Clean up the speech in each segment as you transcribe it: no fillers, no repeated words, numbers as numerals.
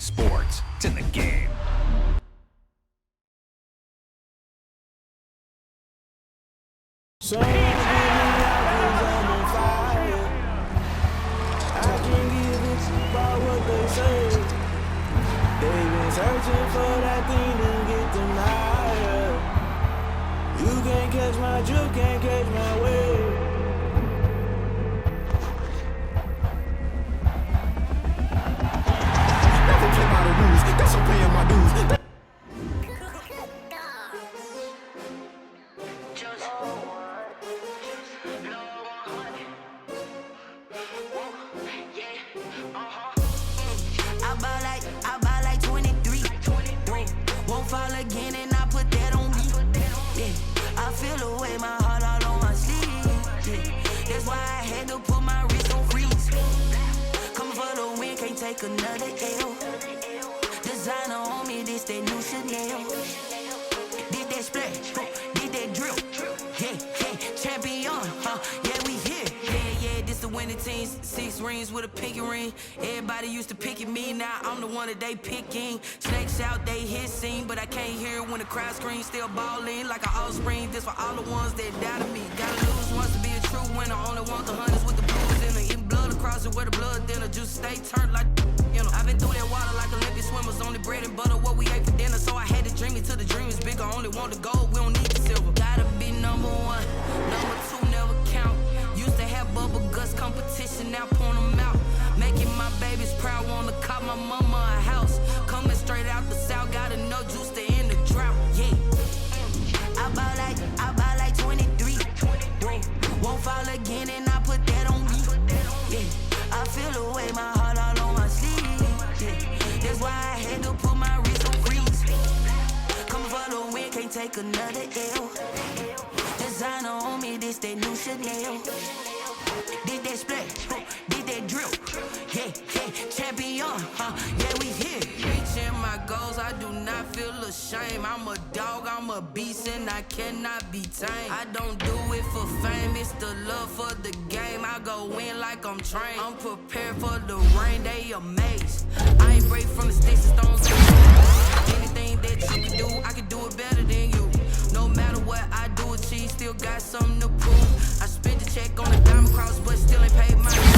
sports. It's in the game. Searching for that thing to get them higher. You can't catch my drift, can't catch my wave. Never play by the rules, guess I'm paying my dues. Fall again and I put that on me. Yeah, I feel away, my heart all on my sleeve. Yeah, that's why I had to put my wrist on freeze. Coming for the win, can't take another L. Designer on me, this that new Chanel. Did that splash, did that drill. Yeah, champion, yeah, we here. Yeah, this the winning teams. 6 rings with a pinky ring. Everybody used to picking me, now I'm the one that they picking. Snakes out, they hissing, but I can't hear when the crowd screams. Still balling like an offspring. This for all the ones that doubted me. Gotta lose once to be a true winner. Only want the hunters with the blues in it. Eating blood across it where the blood thinner. Juice stay turned like I've been through that water like Olympic swimmers. Only bread and butter what we ate for dinner. So I had to dream it till the dream is bigger. Only want the gold, we don't need the silver. Gotta be number 1, number 2 never count. Used to have bubble guts competition, now point them out. Making my babies proud, wanna cop my mama a house. Coming straight out the south, gotta know juice to end the drought. Yeah, I bought like 23. Won't fall again and I put that on me. Yeah, I feel away, my heart all on my sleeve. Yeah, that's why I had to put my wrist on freeze. Coming for the win, can't take another L. Designer on me, this that new Chanel. Did that splash, did that drill. Yeah, champion, yeah, we here. Reaching my goals, I do not feel ashamed. I'm a dog, I'm a beast, and I cannot be tamed. I don't do it for fame, it's the love for the game. I go in like I'm trained. I'm prepared for the rain, they amazed. I ain't break from the sticks and stones. Anything that you can do, I can do it better than you. No matter what I do, achieve, still got something to prove. I spent the check on a diamond cross, but still ain't paid my dues.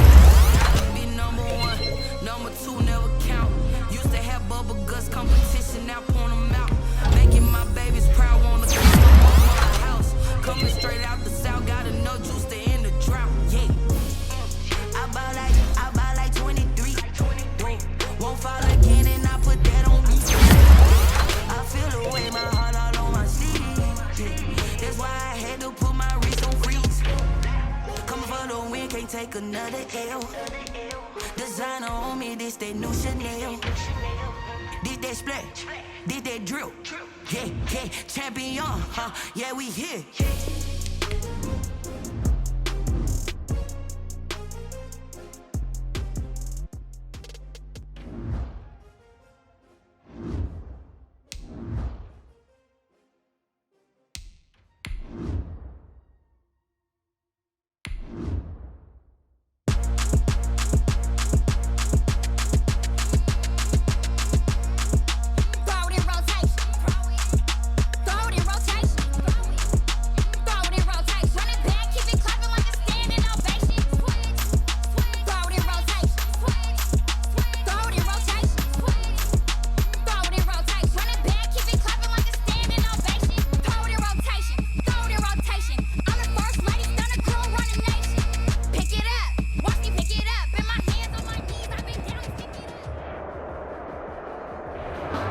Gotta be number 1, number 2 never count. Used to have bubble guts competition, now point them out. Making my babies proud, wanna come to my house. Coming straight out the south, gotta know juice to end the drought. Yeah, I bought like 23. Won't fall again and I put that on me. I feel away, my heart all on my sleeve. That's why I had to put my wrist on freeze. Coming for the win, can't take another L. Designer on me, this that new Chanel. Did that splash, did that drill. Yeah, champion, yeah, we here.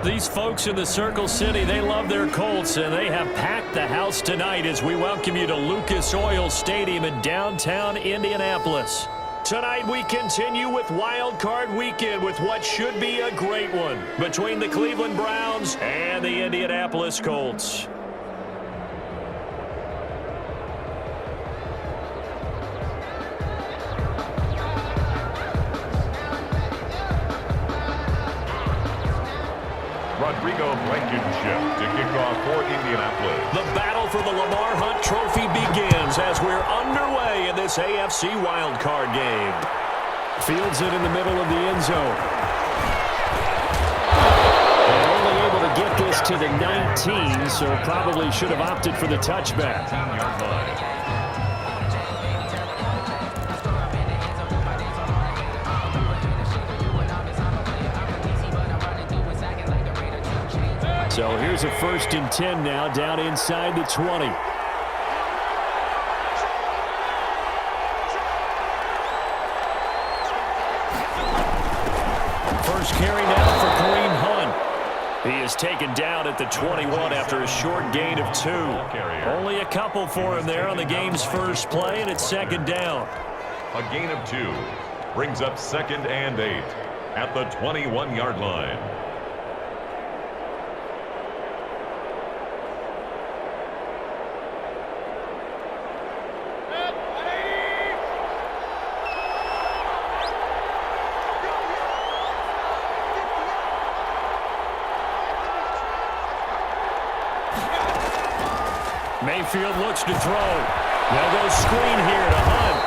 These folks in the Circle City, they love their Colts, and they have packed the house tonight as we welcome you to Lucas Oil Stadium in downtown Indianapolis. Tonight we continue with Wild Card Weekend with what should be a great one between the Cleveland Browns and the Indianapolis Colts. Rodrigo Blankenship to kick off for Indianapolis. The battle for the Lamar Hunt Trophy begins as we're underway in this AFC wildcard game. Fields it in the middle of the end zone. this to the 19, so probably should have opted for the touchback. So here's a 1st and 10 now, down inside the 20. First carry now for Kareem Hunt. He is taken down at the 21 after a short gain of 2. Only a couple for him there on the game's first play, and it's 2nd down. A gain of 2 brings up 2nd and 8 at the 21-yard line. Mayfield looks to throw. They'll go screen here to Hunt.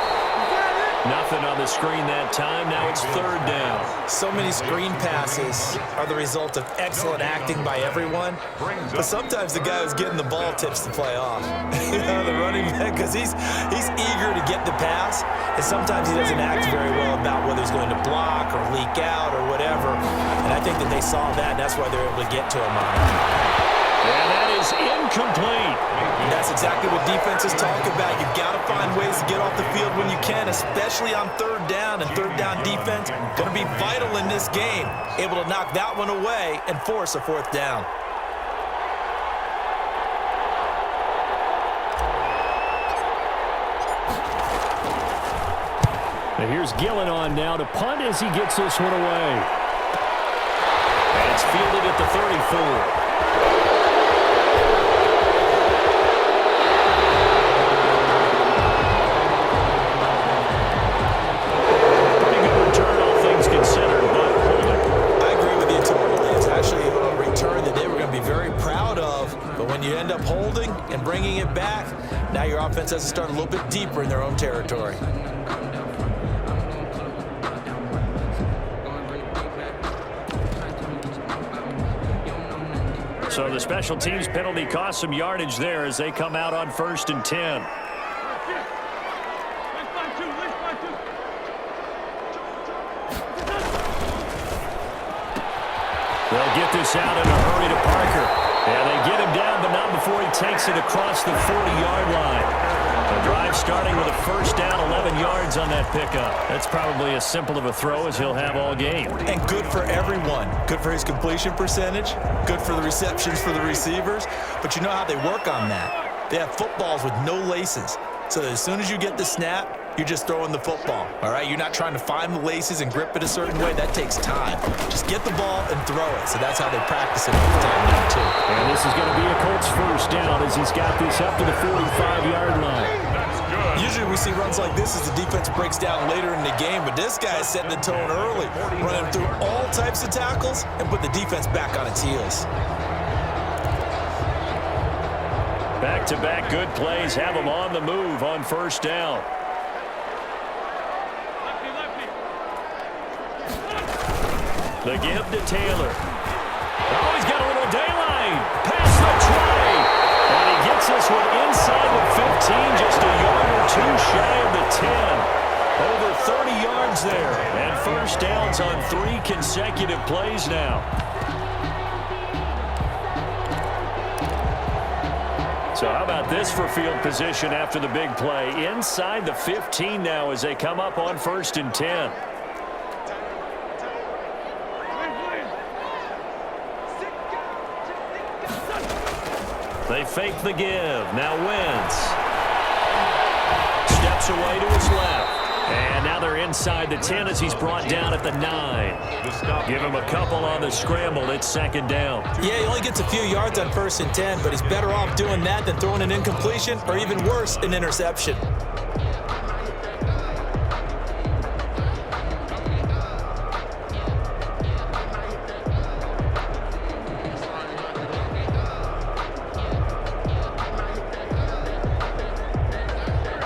Nothing on the screen that time. Now it's 3rd down. So many screen passes are the result of excellent acting by everyone. But sometimes the guy who's getting the ball tips the play off. The running back, because he's eager to get the pass. And sometimes he doesn't act very well about whether he's going to block or leak out or whatever. And I think that they saw that, and that's why they're able to get to him on it. And that is incomplete. That's exactly what defenses talk about. You've got to find ways to get off the field when you can, especially on 3rd down. And 3rd down defense going to be vital in this game. Able to knock that one away and force a 4th down. And here's Gillen on now to punt as he gets this one away. And it's fielded at the 34. You end up holding and bringing it back. Now your offense has to start a little bit deeper in their own territory. So the special teams penalty cost some yardage there as they come out on 1st and 10. They'll get this out in a hurry to Parker. And they get him down, but not before he takes it across the 40-yard line. The drive starting with a 1st down, 11 yards on that pickup. That's probably as simple of a throw as he'll have all game. And good for everyone. Good for his completion percentage. Good for the receptions for the receivers. But you know how they work on that. They have footballs with no laces. So as soon as you get the snap, you're just throwing the football, all right? You're not trying to find the laces and grip it a certain way. That takes time. Just get the ball and throw it. So that's how they practice it all the time now, too. And this is going to be a Colts 1st down as he's got this up to the 45-yard line. Usually we see runs like this as the defense breaks down later in the game, but this guy is setting the tone early, running through all types of tackles and put the defense back on its heels. Back-to-back good plays have them on the move on 1st down. The give to Taylor. Oh, he's got a little daylight. Past the 20. And he gets this one inside the 15, just a yard or 2 shy of the 10. Over 30 yards there. And 1st downs on 3 consecutive plays now. So how about this for field position after the big play? Inside the 15 now as they come up on 1st and 10. They fake the give. Now Wentz steps away to his left. And now they're inside the 10 as he's brought down at the 9. Give him a couple on the scramble. It's 2nd down. Yeah, he only gets a few yards on 1st and 10, but he's better off doing that than throwing an incompletion or even worse, an interception.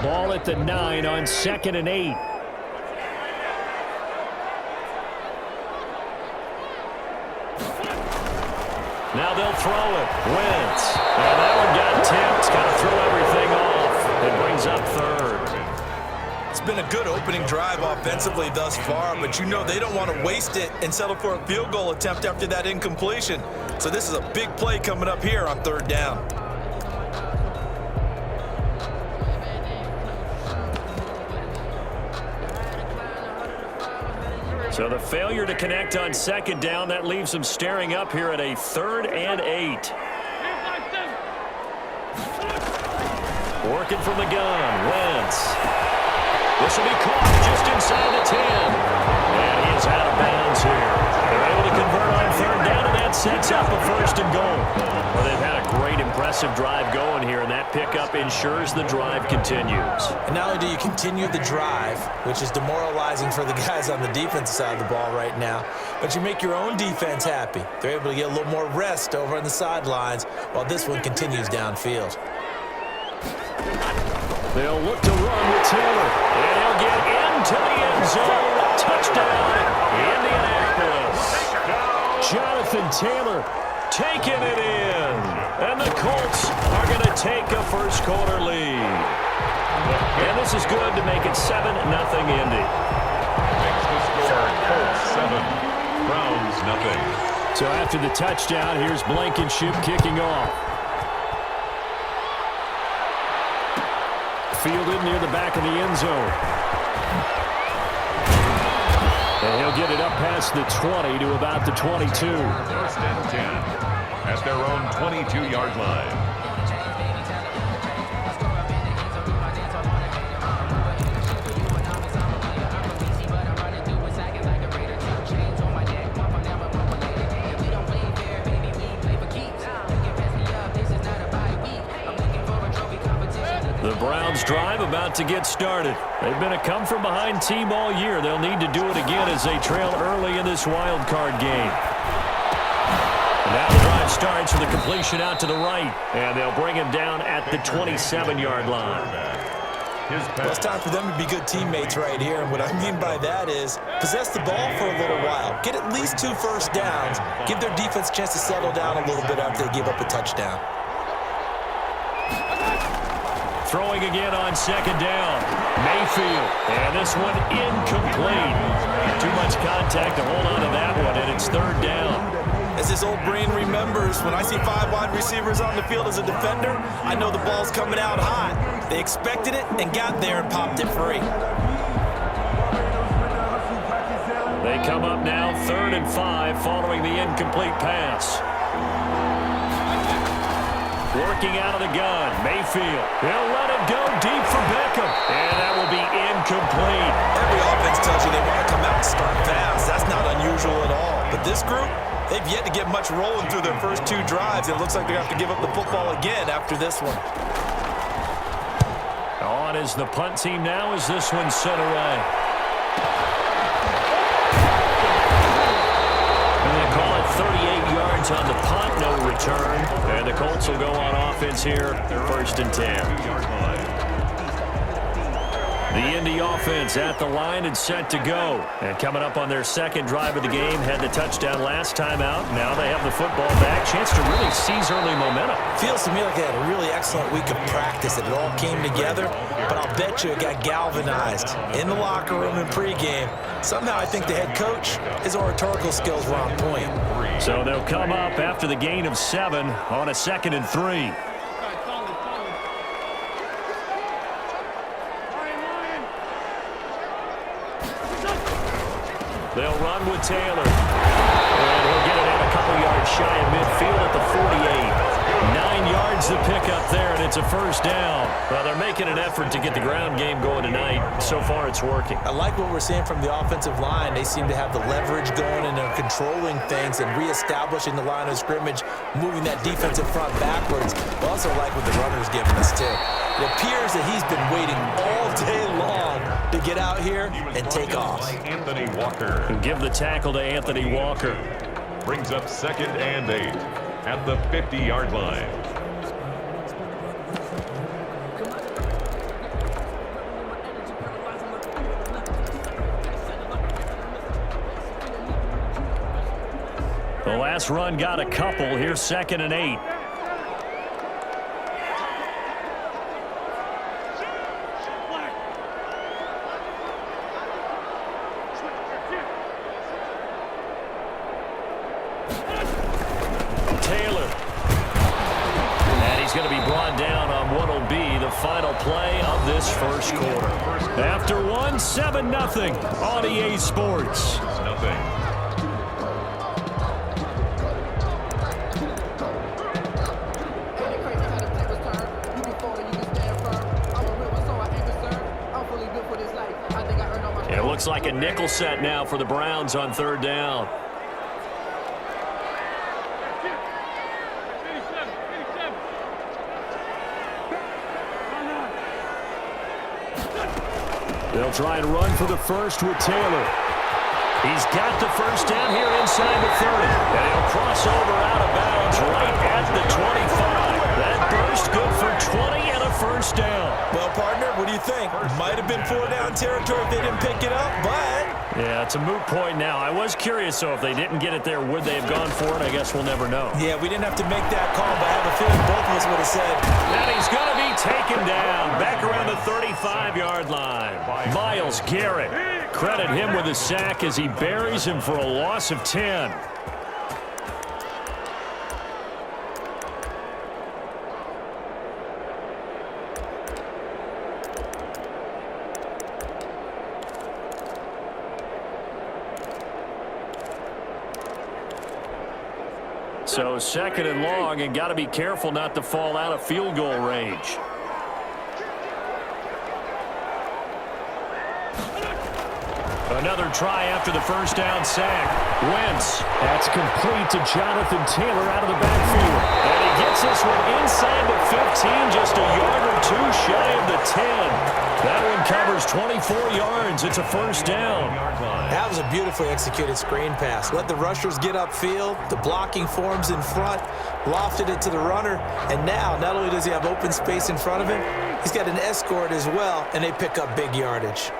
Ball at the 9 on 2nd and 8. Now they'll throw it. Wentz. And that one got tipped. Got to throw everything off. It brings up third. It's been a good opening drive offensively thus far, but you know they don't want to waste it and settle for a field goal attempt after that incompletion. So this is a big play coming up here on third down. So the failure to connect on second down, that leaves them staring up here at a 3rd and 8. Working from the gun, Wentz. This will be caught just inside the 10. And he is out of bounds here. They're able to convert on third down, and that sets up a 1st and goal. Well, they've had a great, impressive drive going here, and that pickup ensures the drive continues. And not only do you continue the drive, which is demoralizing for the guys on the defensive side of the ball right now, but you make your own defense happy. They're able to get a little more rest over on the sidelines while this one continues downfield. They'll look to run with Taylor, and he'll get into the end zone. Touchdown, Indianapolis. Jonathan Taylor taking it in, and the Colts are going to take a first-quarter lead. And this is good to make it 7-0 Indy. Makes the score Colts 7, Browns nothing. So after the touchdown, here's Blankenship kicking off. Fielded near the back of the end zone. And he'll get it up past the 20 to about the 22. 1st and 10 at their own 22-yard line. The Browns drive about to get started. They've been a come-from-behind team all year. They'll need to do it again as they trail early in this wild card game. And now the drive starts with a completion out to the right, and they'll bring him down at the 27-yard line. Well, it's time for them to be good teammates right here, and what I mean by that is possess the ball for a little while, get at least 2 first downs, give their defense a chance to settle down a little bit after they give up a touchdown. Throwing again on second down. Mayfield. And this one incomplete. Too much contact to hold on to that one, and it's third down. As his old brain remembers, when I see 5 wide receivers on the field as a defender, I know the ball's coming out hot. They expected it and got there and popped it free. They come up now 3rd and 5 following the incomplete pass. Working out of the gun, Mayfield. They'll let it go deep for Beckham. And that will be incomplete. Every offense tells you they want to come out and start fast. That's not unusual at all. But this group, they've yet to get much rolling through their first 2 drives. It looks like they're going to have to give up the football again after this one. On is the punt team now as this one's sent away. And they call it 38 yards on the punt, no return. And the Colts will go on offense here, 1st and 10. The Indy offense at the line and set to go. And coming up on their second drive of the game, had the touchdown last time out. Now they have the football back. Chance to really seize early momentum. Feels to me like they had a really excellent week of practice. It all came together, but I'll bet you it got galvanized in the locker room and pregame. Somehow I think the head coach, his oratorical skills were on point. So they'll come up after the gain of 7 on a 2nd and 3. They'll run with Taylor. And he'll get it out a couple yards shy of midfield at the 48. 9 yards to pick up there, and it's a first down. Well, they're making an effort to get the ground game going tonight. So far, it's working. I like what we're seeing from the offensive line. They seem to have the leverage going, and they're controlling things and reestablishing the line of scrimmage, moving that defensive front backwards. I also like what the runner's giving us, too. It appears that he's been waiting all day long to get out here and take off. Anthony Walker. And give the tackle to Anthony Walker. Brings up 2nd and 8 at the 50-yard line. The last run got a couple. Here's 2nd and 8. Final play of this first quarter. After one, 7-0 on EA Sports. It looks like a nickel set now for the Browns on 3rd down. They'll try and run for the first with Taylor. He's got the first down here inside the 30. And he'll cross over out of bounds right at the 25. That burst good for 20 and a first down. Well, partner, what do you think? Might have been 4-down territory if they didn't pick it up, but... Yeah, it's a moot point now. I was curious, so if they didn't get it there, would they have gone for it? I guess we'll never know. Yeah, we didn't have to make that call, but I have a feeling both of us would have said... And he's going to be taken down back around the 35-yard line. Myles Garrett. Credit him with a sack as he buries him for a loss of 10. So 2nd and long, and got to be careful not to fall out of field goal range. Another try after the first down sack. Wentz. That's complete to Jonathan Taylor out of the backfield. And he gets this one inside the 15, just a yard or two shy of the 10. That one covers 24 yards. It's a first down. That was a beautifully executed screen pass. Let the rushers get upfield. The blocking forms in front. Lofted it to the runner. And now, not only does he have open space in front of him, he's got an escort as well, and they pick up big yardage.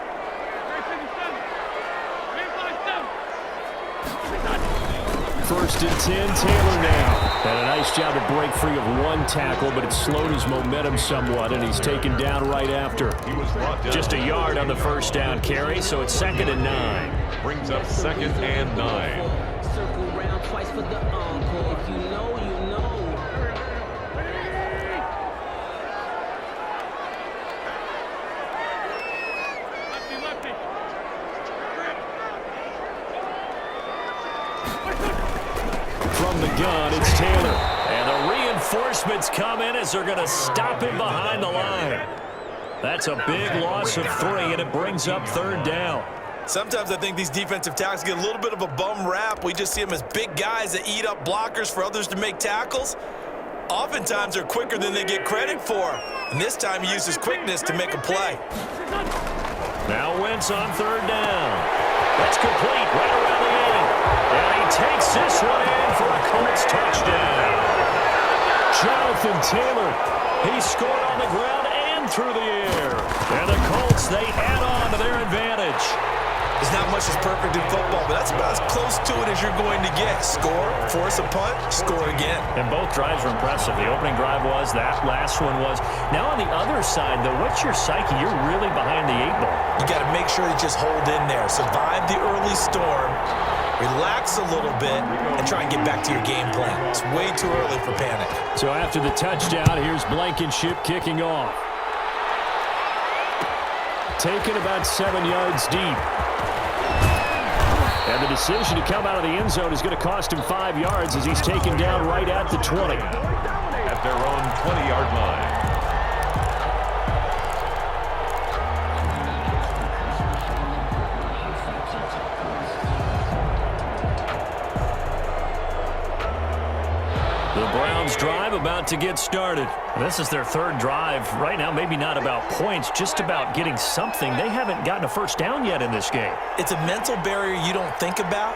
First and 10, Taylor now. And a nice job to break free of one tackle, but it slowed his momentum somewhat, and he's taken down right after. Just a yard on the first down carry, so it's 2nd and 9. Brings up 2nd and 9. Circle round twice for the encore. If you know, you know. From the gun, it's Taylor. And the reinforcements come in as they're going to stop him behind the line. That's a big loss of 3, and it brings up 3rd down. Sometimes I think these defensive tackles get a little bit of a bum rap. We just see them as big guys that eat up blockers for others to make tackles. Oftentimes they're quicker than they get credit for. And this time he uses quickness to make a play. Now Wentz on 3rd down. That's complete right around the 8. And he takes this one in for a Colts touchdown. Jonathan Taylor, he scored on the ground and through the air. And the Colts, they add on to their advantage. There's not much that's perfect in football, but that's about as close to it as you're going to get. Score, force a punt, score again. And both drives were impressive. The opening drive was, that last one was. Now on the other side, though, what's your psyche? You're really behind the 8 ball. You got to make sure you just hold in there. Survive the early storm, relax a little bit, and try and get back to your game plan. It's way too early for panic. So after the touchdown, here's Blankenship kicking off. Taken about 7 yards deep. And the decision to come out of the end zone is going to cost him 5 yards as he's taken down right at the 20. At their own 20-yard line. The Browns drive about to get started. This is their 3rd drive. Right now, maybe not about points, just about getting something. They haven't gotten a first down yet in this game. It's a mental barrier you don't think about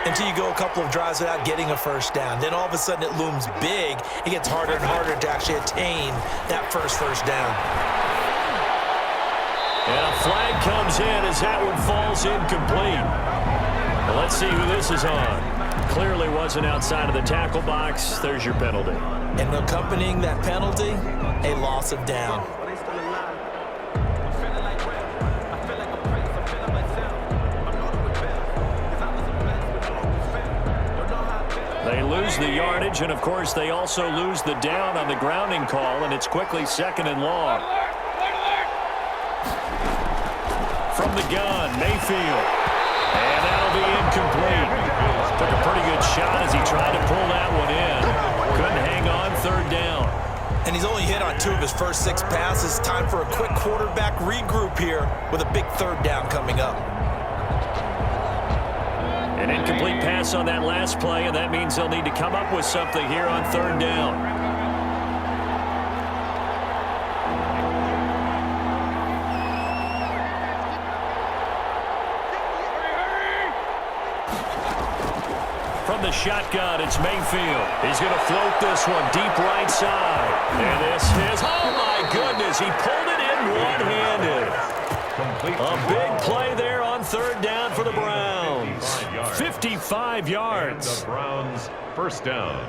until you go a couple of drives without getting a first down. Then all of a sudden it looms big. It gets harder and harder to actually attain that first down. And a flag comes in as that one falls incomplete. Well, let's see who this is on. clearly wasn't outside of the tackle box. There's your penalty. And accompanying that penalty, a loss of down. They lose the yardage, and of course they also lose the down on the grounding call, and it's quickly 2nd and long. From the gun, Mayfield. And that'll be incomplete. Took a pretty good shot as he tried to pull that one in. Couldn't hang on, 3rd down. And he's only hit on 2 of his first 6 passes. Time for a quick quarterback regroup here with a big 3rd down coming up. An incomplete pass on that last play, and that means they'll need to come up with something here on 3rd down. From the shotgun, it's Mayfield. He's going to float this one deep right side. And this is, oh my goodness, he pulled it in one-handed. A big play there on 3rd down for the Browns. 55 yards. The Browns, 1st down.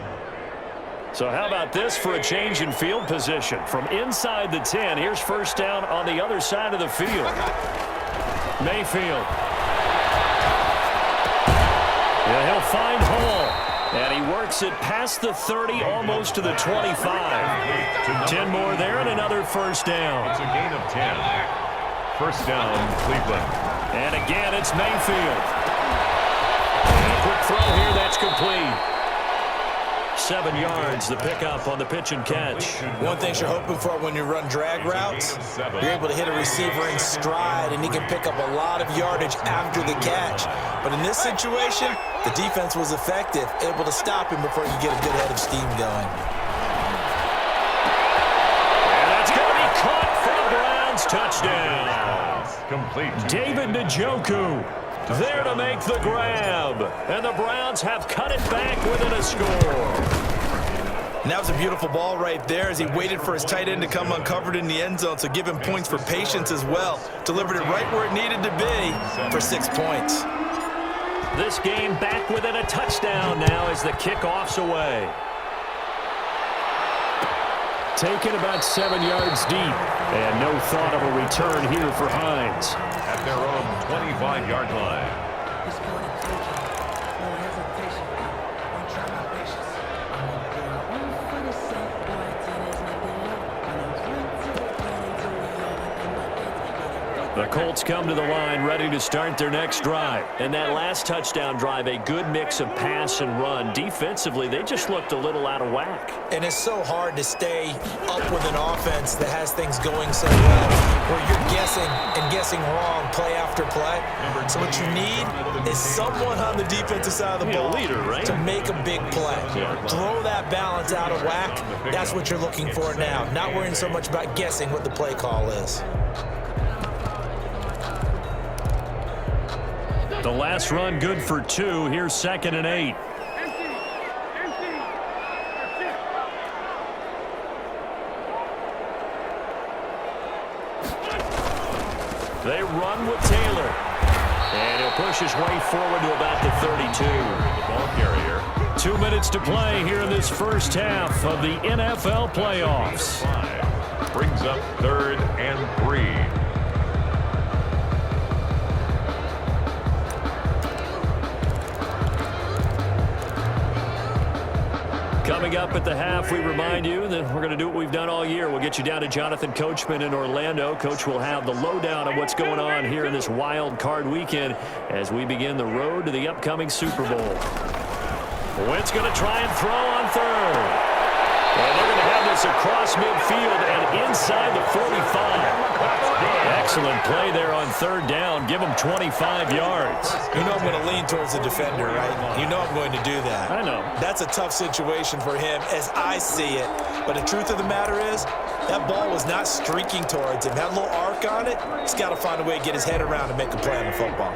So how about this for a change in field position? From inside the 10, here's 1st down on the other side of the field. Mayfield. Yeah, he'll find Hall. And he works it past the 30, almost to the 25. 10 more there and another 1st down. It's a gain of 10. 1st down, Cleveland. And again, it's Mayfield. And a quick throw here, that's complete. 7 yards, the pickup on the pitch and catch. One thing you're hoping for when you run drag routes, you're able to hit a receiver in stride, and he can pick up a lot of yardage after the catch. But in this situation, the defense was effective, able to stop him before you get a good head of steam going. And that's going to be caught for the Browns. Touchdown. Complete. David Njoku there to make the grab. And the Browns have cut it back within a score. And that was a beautiful ball right there as he waited for his tight end to come uncovered in the end zone, so give him points for patience as well. Delivered it right where it needed to be for 6 points. This game back within a touchdown now as the kickoff's away. Taken about 7 yards deep. And no thought of a return here for Hines. At their own 25-yard line. The Colts come to the line ready to start their next drive. And that last touchdown drive, a good mix of pass and run. Defensively, they just looked a little out of whack. And it's so hard to stay up with an offense that has things going so well, where you're guessing and guessing wrong play after play. So what you need is someone on the defensive side of the ball to make a big play. Throw that balance out of whack. That's what you're looking for now. Not worrying so much about guessing what the play call is. The last run good for 2. Here's 2nd and 8. They run with Taylor. And he'll push his way forward to about the 32. The ball carrier. 2 minutes to play here in this first half of the NFL playoffs. Brings up 3rd and 3. Coming up at the half, we remind you that we're going to do what we've done all year. We'll get you down to Jonathan Coachman in Orlando. Coach will have the lowdown on what's going on here in this wild card weekend as we begin the road to the upcoming Super Bowl. Wentz going to try and throw on 3rd. And they're going to have this across midfield and inside the 45. Excellent play there on 3rd down. Give them 25 yards. You know I'm going to lean towards the defender, right? You know I'm going to do that. I know. That's a tough situation for him as I see it. But the truth of the matter is, that ball was not streaking towards him. That little arc on it, he's got to find a way to get his head around and make a play on the football.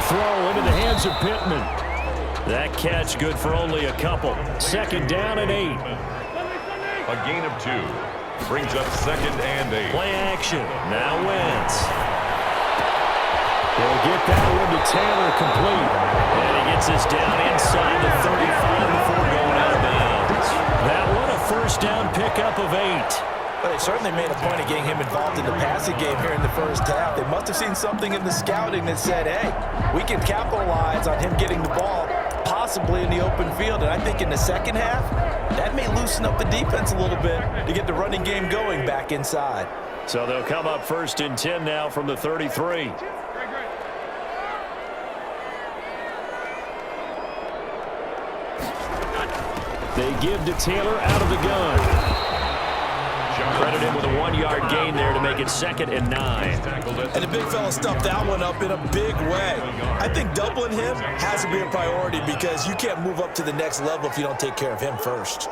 Throw into the hands of Pittman. That catch good for only a couple. 2nd down and 8. A gain of 2. Brings up 2nd and 8. Play action. Now Wentz. He'll get that one to Taylor complete. And he gets this down inside the 35 before going out of bounds. That one a first down pickup of 8. Well, they certainly made a point of getting him involved in the passing game here in the first half. They must have seen something in the scouting that said, hey, we can capitalize on him getting the ball, possibly in the open field. And I think in the second half, that may loosen up the defense a little bit to get the running game going back inside. So they'll come up 1st and 10 now from the 33. They give to Taylor out of the gun. Credit him with a 1-yard gain there to make it 2nd and 9. And the big fella stuffed that one up in a big way. I think doubling him has to be a priority because you can't move up to the next level if you don't take care of him first.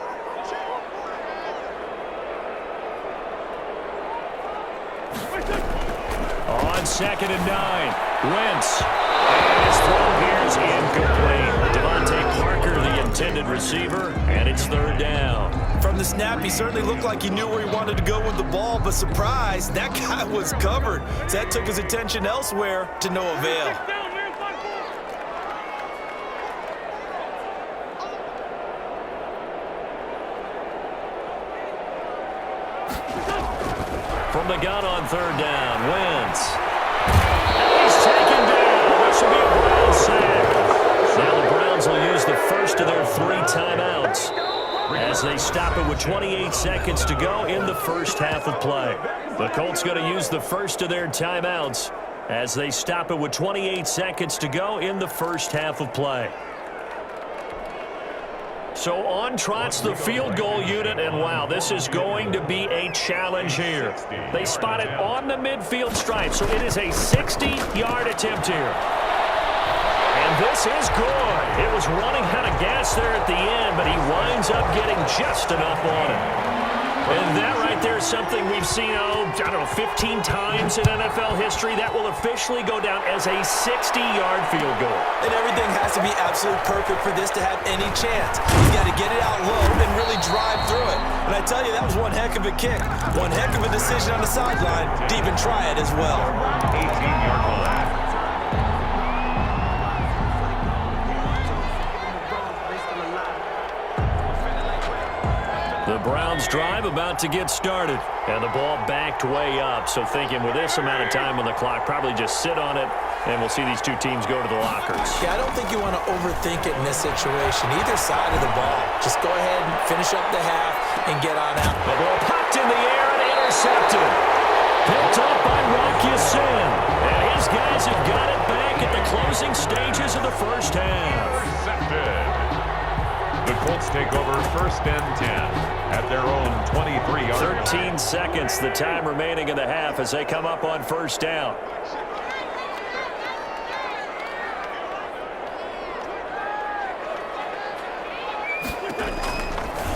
On 2nd and 9, Wentz. And his throw here is incomplete. Devontae Parker, the intended receiver, and it's 3rd down. From the snap, he certainly looked like he knew where he wanted to go with the ball, but surprise, that guy was covered. So that took his attention elsewhere to no avail. From the gun on 3rd down, Wentz. And he's taken down. This will be a Browns sack. Now the Browns will use the first of their 3 timeouts as they stop it with 28 seconds to go in the first half of play. The Colts going to use the first of their timeouts as they stop it with 28 seconds to go in the first half of play. So on trots the field goal unit, and wow, this is going to be a challenge here. They spot it on the midfield stripe, so it is a 60-yard attempt here. And this is good. It was running out of gas there at the end, but he winds up getting just enough on it. And that right there is something we've seen, I don't know, 15 times in NFL history. That will officially go down as a 60-yard field goal. And everything has to be absolutely perfect for this to have any chance. He's got to get it out low and really drive through it. And I tell you, that was one heck of a kick. One heck of a decision on the sideline to even try it as well. 18-yard line. The Browns drive about to get started. And the ball backed way up. So thinking with this amount of time on the clock, probably just sit on it, and we'll see these two teams go to the lockers. Yeah, I don't think you want to overthink it in this situation. Either side of the ball. Just go ahead and finish up the half and get on out. The ball popped in the air and intercepted. Picked up by Rocky Sin. And his guys have got it back at the closing stages of the first half. Intercepted. The Colts take over 1st and 10 at their own 23-yard 13 seconds, the time remaining in the half as they come up on 1st down.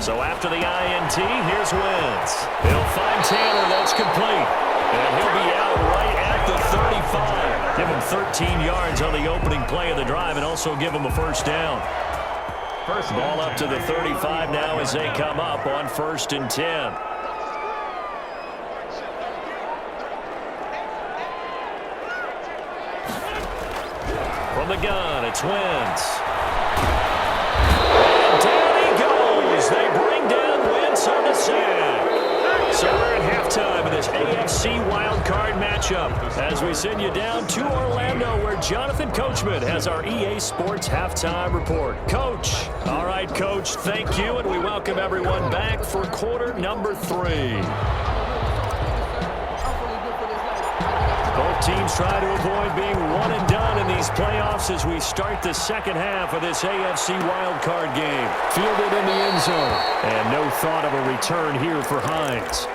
So after the INT, here's Wentz. He'll find Taylor, that's complete. And he'll be out right at the 35. Give him 13 yards on the opening play of the drive and also give him a first down. Ball up to the 35 now as they come up on 1st and 10. From the gun, it's Wentz. And down he goes. They bring down Wentz on the sack. So we're at halftime of this AFC wildcard matchup as we send you down to Orlando where Jonathan Coachman has our EA Sports halftime report. Coach. All right, Coach, thank you, and we welcome everyone back for quarter number 3. Both teams try to avoid being one and done in these playoffs as we start the second half of this AFC wildcard game. Fielded in the end zone, and no thought of a return here for Hines.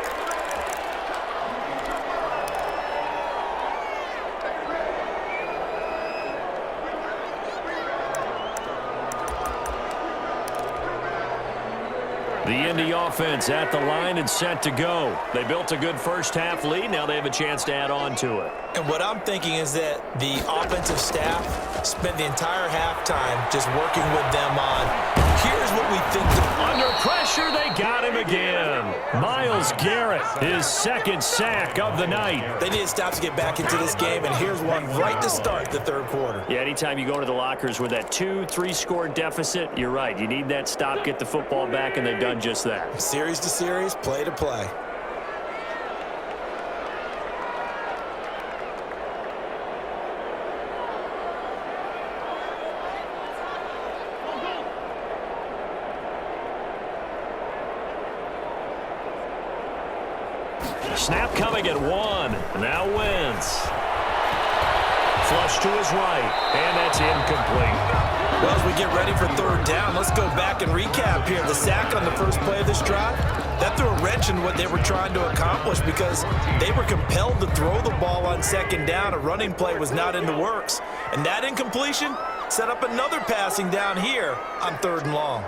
The Indy offense at the line and set to go. They built a good first half lead. Now they have a chance to add on to it. And what I'm thinking is that the offensive staff spent the entire halftime just working with them on, here's what we think. Under pressure, they got him again. Myles Garrett, his second sack of the night. They need to stop to get back into this game, and here's one right to start the third quarter. Yeah, anytime you go to the lockers with that 2-3 score deficit, you're right. You need that stop, get the football back, and they've done just that. Series to series, play to play. Snap coming at 1. Now Wentz. Flush to his right, and that's incomplete. Well, as we get ready for third down, let's go back and recap here. The sack on the first play of this drive, that threw a wrench in what they were trying to accomplish because they were compelled to throw the ball on second down. A running play was not in the works. And that incompletion set up another passing down here on third and long.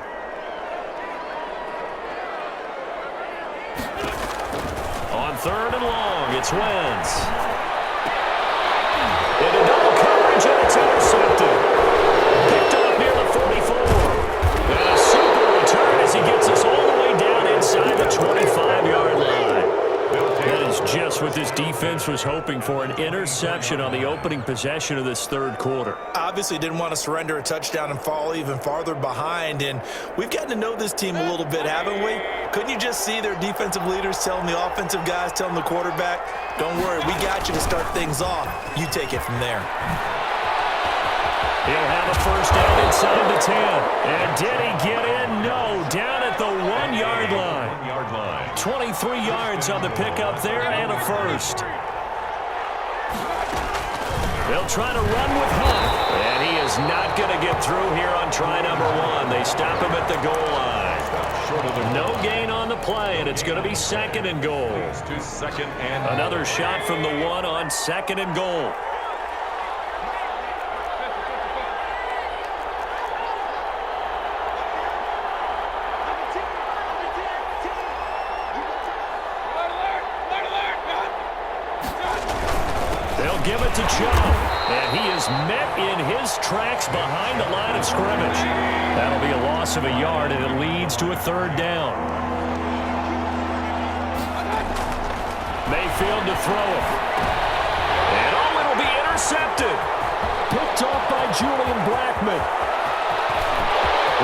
On third and long, it's Wentz. Into double coverage, and it's intercepted. Picked up near the 44. And a super return as he gets us all the way down inside the 25-yard line. That is just what this defense was hoping for, an interception on the opening possession of this third quarter. Obviously didn't want to surrender a touchdown and fall even farther behind, and we've gotten to know this team a little bit, haven't we? Couldn't you just see their defensive leaders telling the offensive guys, telling the quarterback, don't worry, we got you to start things off. You take it from there. He'll have a first down inside the 10. And did he get in? No, down at the 1-yard line. 23 yards on the pickup there and a first. They'll try to run with Hunt. And he is not going to get through here on try number 1. They stop him at the goal line. No gain on the play, and it's going to be second and goal. Another shot from the 1 on second and goal. They'll give it to Chubb, and he is met in his tracks behind the line of scrimmage. That'll be a loss of a yard, and it leads to a third down. Mayfield to throw it. And it'll be intercepted. Picked off by Julian Blackmon.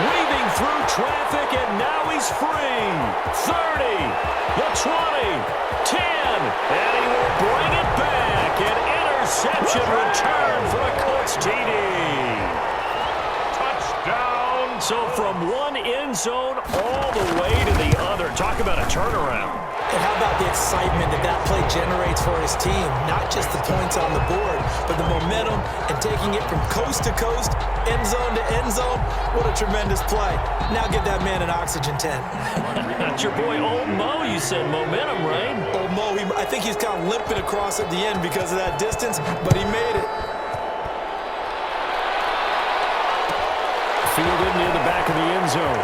Weaving through traffic, and now he's free. 30, the 20, 10, and he will bring it back. An interception return for a Colts TD. Touchdown. So from one end zone all the way to the other. Talk about a turnaround. And how about the excitement that play generates for his team? Not just the points on the board, but the momentum and taking it from coast to coast, end zone to end zone. What a tremendous play. Now give that man an oxygen tent. That's your boy Old Mo. You said momentum, right? Old Mo, I think he's kind of limping across at the end because of that distance, but he made it. Fielded near the back of the end zone.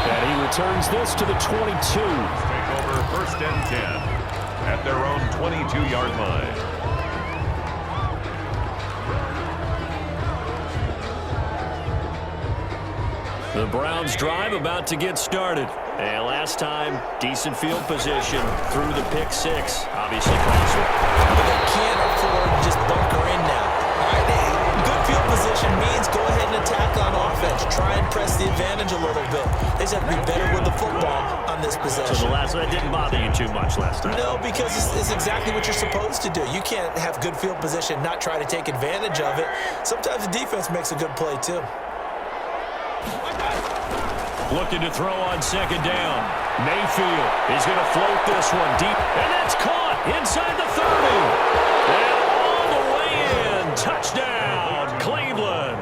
And he returns this to the 22. Take over first and 10 at their own 22-yard line. The Browns drive about to get started. And last time, decent field position through the pick 6. Obviously, costly. But they can't afford to just bunker in now. All right, good field position means go ahead and attack on offense. Try and press the advantage a little bit. They just have to be better with the football on this possession. So the last one, that didn't bother you too much last time? No, because it's exactly what you're supposed to do. You can't have good field position, not try to take advantage of it. Sometimes the defense makes a good play, too. Looking to throw on second down. Mayfield is going to float this one deep. And that's caught inside the 30. And all the way in. Touchdown, Cleveland.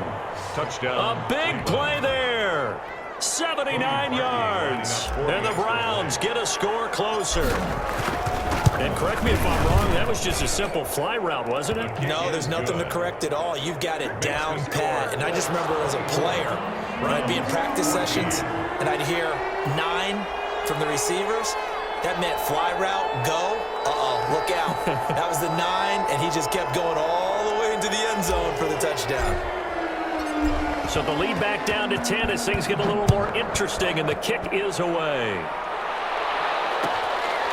Touchdown. A big play there. 79 yards. And the Browns get a score closer. And correct me if I'm wrong, that was just a simple fly route, wasn't it? No, there's nothing to correct at all. You've got it down pat. And I just remember as a player, when I'd be in practice sessions and I'd hear 9 from the receivers, that meant fly route, go, look out. That was the 9, and he just kept going all the way into the end zone for the touchdown. So the lead back down to 10 as things get a little more interesting, and the kick is away.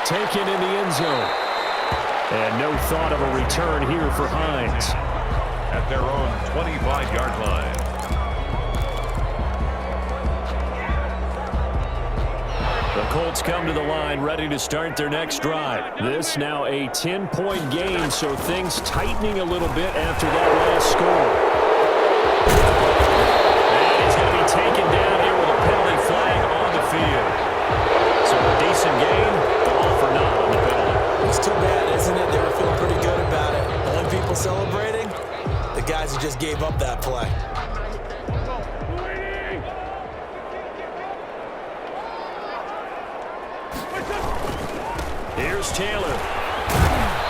Taken in the end zone. And no thought of a return here for Hines. At their own 25-yard line. The Colts come to the line ready to start their next drive. This now a 10-point game, so things tightening a little bit after that last score. And he's going to be taken down here with a penalty flag on the field. So a decent game, but all for naught on the penalty. It's too bad, isn't it? They were feeling pretty good about it. The only people celebrating, the guys who just gave up that play. Here's Taylor.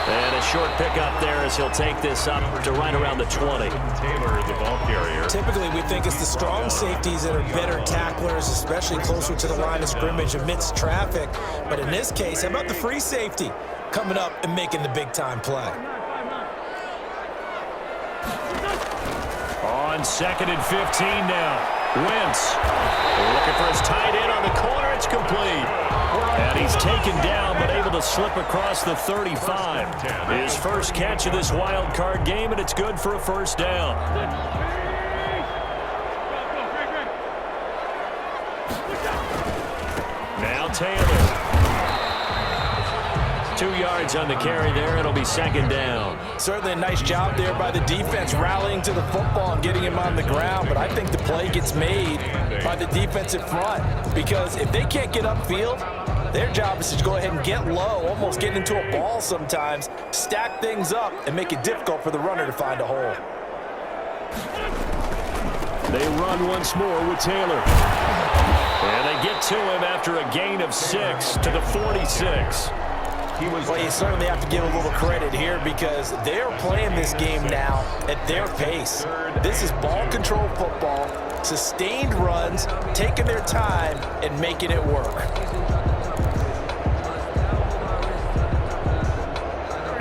And a short pickup there as he'll take this up to right around the 20. Taylor, the ball carrier. Typically, we think it's the strong safeties that are better tacklers, especially closer to the line of scrimmage amidst traffic. But in this case, how about the free safety coming up and making the big-time play? On 2nd and 15 now. Wentz looking for his tight end on the corner. It's complete. And he's taken down, but able to slip across the 35. His first catch of this wild card game, and it's good for a first down. Now Taylor. 2 yards on the carry there. It'll be second down. Certainly a nice job there by the defense rallying to the football and getting him on the ground, but I think the play gets made by the defensive front because if they can't get upfield, their job is to go ahead and get low, almost get into a ball sometimes, stack things up, and make it difficult for the runner to find a hole. They run once more with Taylor. And they get to him after a gain of 6 to the 46. Well, you certainly have to give a little credit here because they're playing this game now at their pace. This is ball control football, sustained runs, taking their time, and making it work.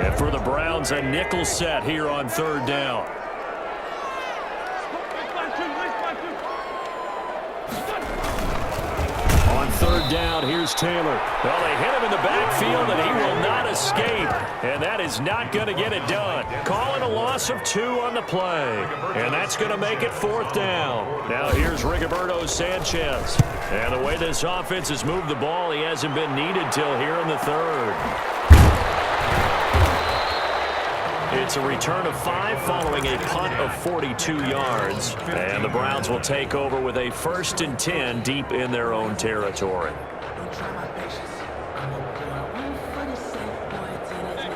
And for the Browns, a nickel set here on 3rd down. On 3rd down, here's Taylor. Well, they hit him in the backfield, and he will not escape. And that is not going to get it done. Calling a loss of 2 on the play. And that's going to make it 4th down. Now here's Rigoberto Sanchez. And the way this offense has moved the ball, he hasn't been needed till here in the 3rd. It's a return of 5 following a punt of 42 yards. And the Browns will take over with a 1st and 10 deep in their own territory.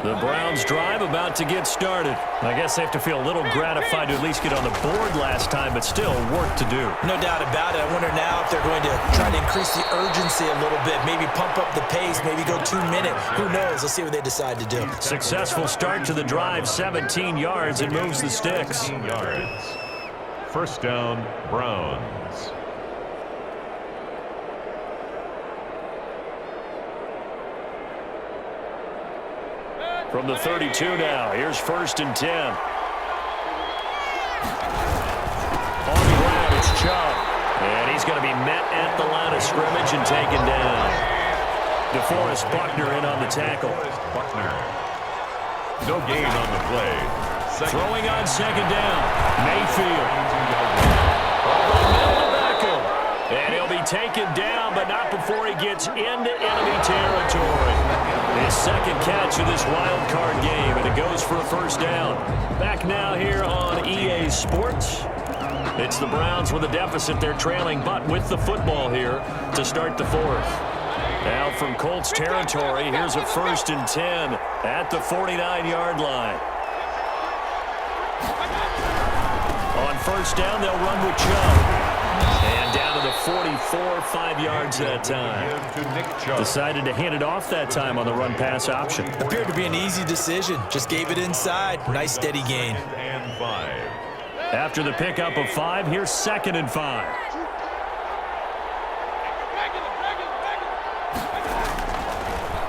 The Browns drive about to get started. I guess they have to feel a little gratified to at least get on the board last time, but still work to do. No doubt about it. I wonder now if they're going to try to increase the urgency a little bit, maybe pump up the pace, maybe go 2-minute. Who knows? Let's see what they decide to do. Successful start to the drive, 17 yards, and moves the sticks. 17 yards. First down, Browns. From the 32 now, here's 1st and 10. On the ground, it's Chubb. And he's going to be met at the line of scrimmage and taken down. DeForest Buckner in on the tackle. Buckner. No gain on the play. Throwing on 2nd down. Mayfield. Over the middle to Beckham. And he'll be taken down, but not before he gets into enemy territory. His 2nd catch of this wild card game, and it goes for a 1st down. Back now here on EA Sports. It's the Browns with a deficit. They're trailing, but with the football here to start the 4th. Now from Colts territory, here's a 1st and 10 at the 49-yard line. On 1st down, they'll run with Chubb. And down to the 44, 5 yards that time. Decided to hand it off that time on the run-pass option. Appeared to be an easy decision. Just gave it inside. Nice steady gain. And 5. After the pickup of 5, here's 2nd and 5.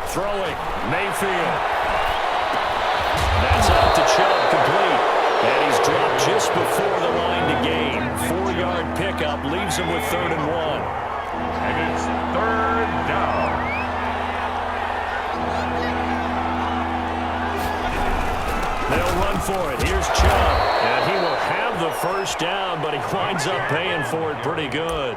Throwing, Mayfield. That's out to Chubb, complete. And he's dropped just before the line to gain. 4-yard pickup leaves him with 3rd and 1. And it's 3rd down. They'll run for it. Here's Chubb. And he will have the first down, but he winds up paying for it pretty good.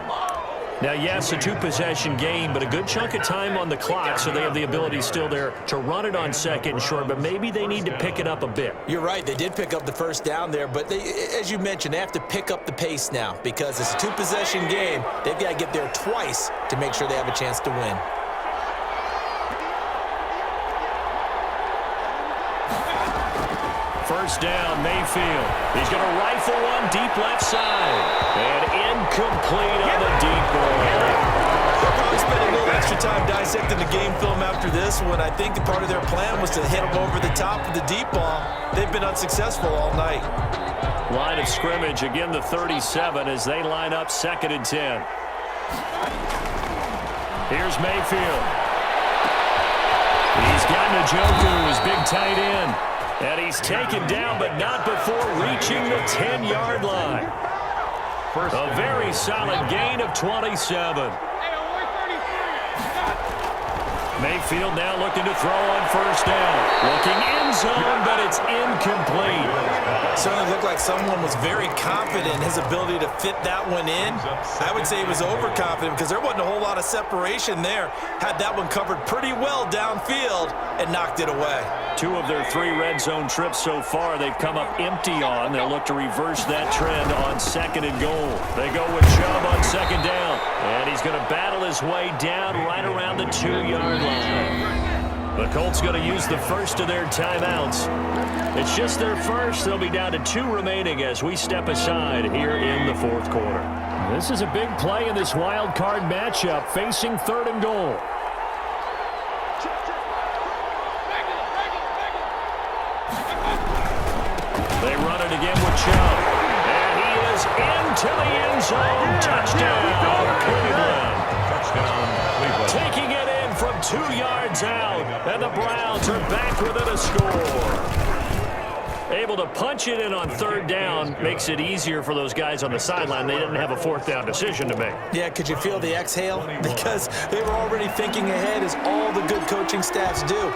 Now, yes, a 2-possession game, but a good chunk of time on the clock, so they have the ability still there to run it on 2nd and short, but maybe they need to pick it up a bit. You're right. They did pick up the first down there, but they, as you mentioned, they have to pick up the pace now because it's a 2-possession game. They've got to get there twice to make sure they have a chance to win. First down, Mayfield. He's going to rifle one deep left side. And incomplete on the deep ball. They'll probably spend a little extra time dissecting the game film after this one. I think part of their plan was to hit them over the top of the deep ball. They've been unsuccessful all night. Line of scrimmage, again the 37 as they line up 2nd and 10. Here's Mayfield. He's got Njoku, his big tight end. And he's taken down, but not before reaching the 10-yard line. A very solid gain of 27. Mayfield now looking to throw on first down. Looking end zone, but it's incomplete. Certainly looked like someone was very confident in his ability to fit that one in. I would say he was overconfident because there wasn't a whole lot of separation there. Had that one covered pretty well downfield and knocked it away. 2 of their 3 red zone trips so far they've come up empty on. They'll look to reverse that trend on 2nd and goal. They go with Chubb on 2nd down. And he's going to battle his way down right around the 2-yard line. The Colts going to use the first of their timeouts. It's just their first. They'll be down to 2 remaining as we step aside here in the 4th quarter. This is a big play in this wild card matchup facing 3rd and goal. They run it again with Chubb. And he is into the end zone. Touchdown, Cleveland. Touchdown, Cleveland. Taking it in from 2 yards out. And the Browns are back within a score. Able to punch it in on 3rd down makes it easier for those guys on the sideline. They didn't have a 4th down decision to make. Yeah, could you feel the exhale? Because they were already thinking ahead, as all the good coaching staffs do.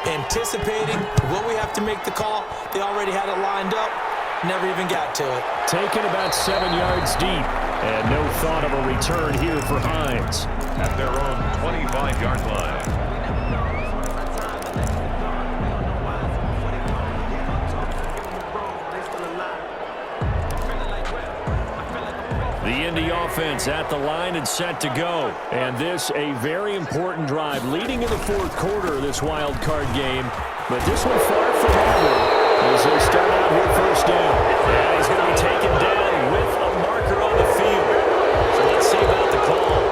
Anticipating, will we have to make the call? They already had it lined up. Never even got to it. Taken about 7 yards deep. And no thought of a return here for Hines. At their own 25-yard line. The Indy offense at the line and set to go. And this a very important drive leading in the 4th quarter of this wild card game. But this one far from over as they start out here first down. And he's going to be taken down with a marker on the field. So let's see about the call.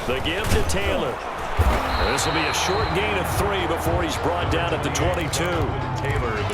The give to Taylor. This will be a short gain of 3 before he's brought down at the 22.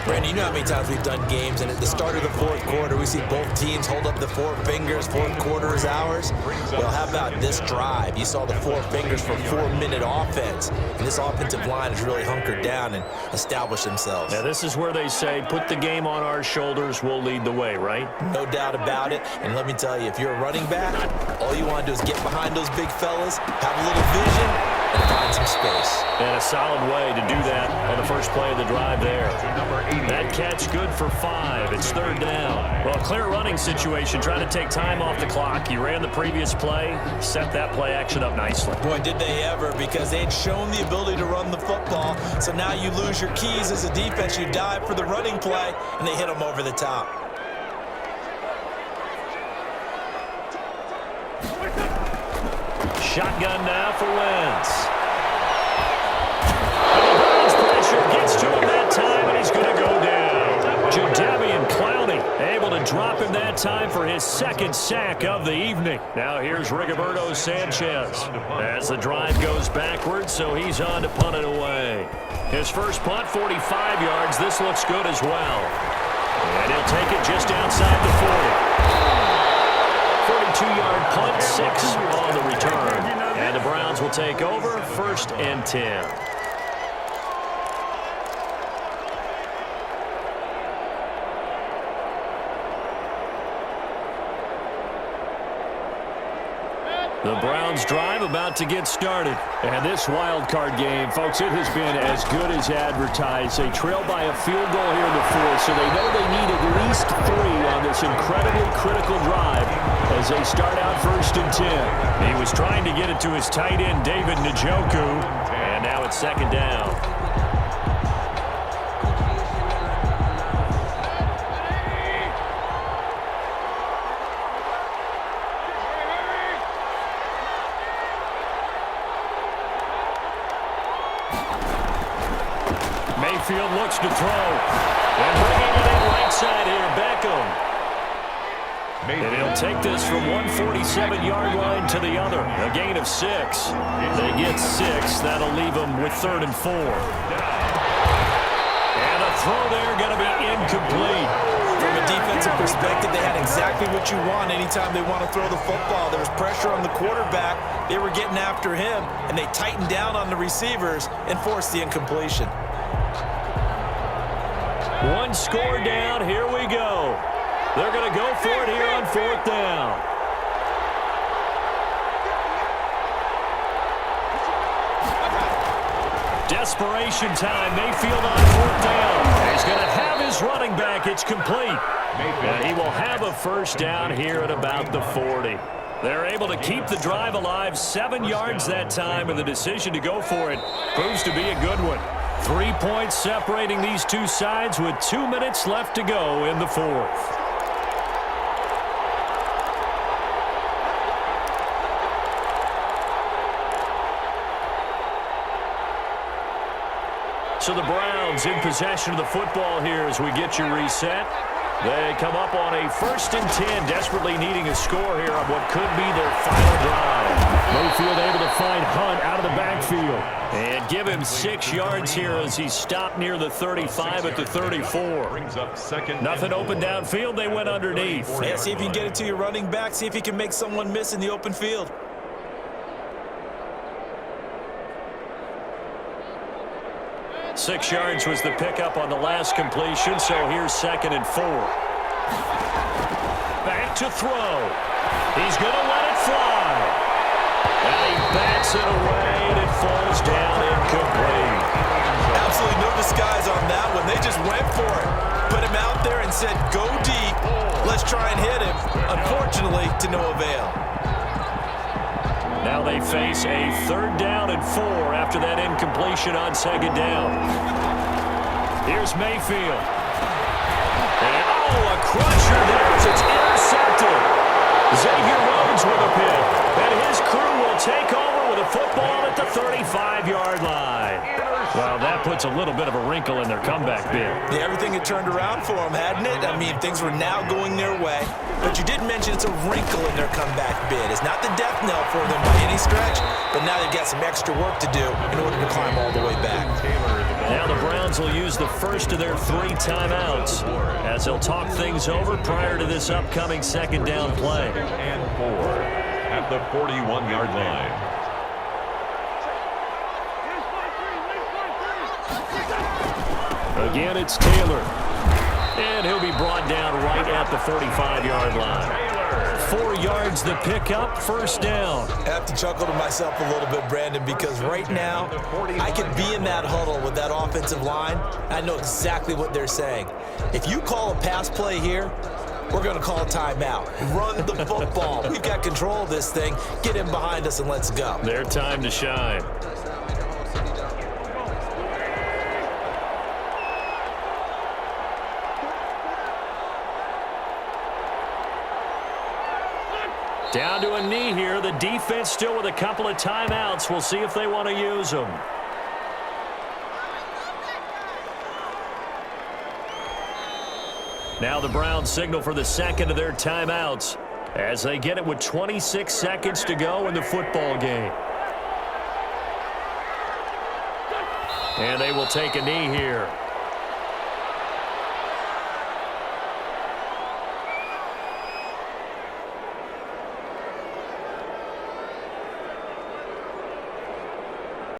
Brandon, you know how many times we've done games, and at the start of the 4th quarter, we see both teams hold up the 4 fingers. 4th quarter is ours. Well, how about this drive? You saw the 4 fingers for 4-minute offense, and this offensive line has really hunkered down and established themselves. Now, this is where they say, put the game on our shoulders, we'll lead the way, right? No doubt about it. And let me tell you, if you're a running back, all you want to do is get behind those big fellas, have a little vision, and find some space. And a solid way to do that on the first play of the drive there. That catch good for 5. It's 3rd down. Well, clear running situation. Trying to take time off the clock. You ran the previous play, set that play action up nicely. Boy, did they ever, because they had shown the ability to run the football. So now you lose your keys as a defense. You dive for the running play, and they hit them over the top. Shotgun now for Wentz. And the pressure gets to him that time, and he's going to go down. Jadeveon Clowney able to drop him that that time for his second sack of the evening. Now here's Rigoberto Sanchez as the drive goes backwards, so he's on to punt it away. His first punt, 45 yards. This looks good as well. And he'll take it just outside the 40. 42-yard punt, 6 on the return. And the Browns will take over, 1st and 10. The Browns drive about to get started. And this wild card game, folks, it has been as good as advertised. They trail by a field goal here in the 4th, so they know they need at least 3 on this incredibly critical drive as they start out 1st and 10. He was trying to get it to his tight end, David Njoku, and now it's 2nd down. Mayfield looks to throw. And bringing it in right side here, Beckham. And he'll take this from 147-yard line to the other. A gain of 6. They get 6. That'll leave them with 3rd and 4. And a throw there going to be incomplete. From a defensive perspective, they had exactly what you want anytime they want to throw the football. There was pressure on the quarterback. They were getting after him, and they tightened down on the receivers and forced the incompletion. 1 score down. Here we go. They're going to go for it here on 4th down. Desperation time. Mayfield on 4th down. He's going to have his running back. It's complete. And he will have a 1st down here at about the 40. They're able to keep the drive alive. 7 yards that time, and the decision to go for it proves to be a good one. 3 points separating these two sides with 2 minutes left to go in the 4th. So the Browns in possession of the football here as we get you reset. They come up on a 1st and 10, desperately needing a score here on what could be their final drive. Mayfield able to find Hunt out of the backfield and give him 6 yards here as he stopped near the 35 at the 34. Nothing open downfield. They went underneath. Yeah, see if you can get it to your running back. See if you can make someone miss in the open field. Six yards was the pickup on the last completion, so here's 2nd and 4. Back to throw. He's going to let it fly. And he bats it away, and it falls down incomplete. Absolutely no disguise on that one. They just went for it. Put him out there and said, go deep. Let's try and hit him. Unfortunately, to no avail. Now they face a 3rd down and 4 after that incompletion on 2nd down. Here's Mayfield. And, a crusher there as it's intercepted. Xavier Rhodes with a pick. And his crew will take over with a football at the 35-yard line. Well, that puts a little bit of a wrinkle in their comeback bid. Yeah, everything had turned around for them, hadn't it? I mean, things were now going their way. But you did mention it's a wrinkle in their comeback bid. It's not the death knell for them by any stretch, but now they've got some extra work to do in order to climb all the way back. Now the Browns will use the first of their 3 timeouts as they'll talk things over prior to this upcoming 2nd down play. 2nd and 4 at the 41-yard line. Again, it's Taylor. And he'll be brought down right at the 45-yard line. 4 yards the pickup, 1st down. I have to chuckle to myself a little bit, Brandon, because right now I could be in that huddle with that offensive line. I know exactly what they're saying. If you call a pass play here, we're going to call a timeout. Run the football. We've got control of this thing. Get in behind us and let's go. Their time to shine. Down to a knee here. The defense still with a couple of timeouts. We'll see if they want to use them. Now the Browns signal for the second of their timeouts as they get it with 26 seconds to go in the football game. And they will take a knee here.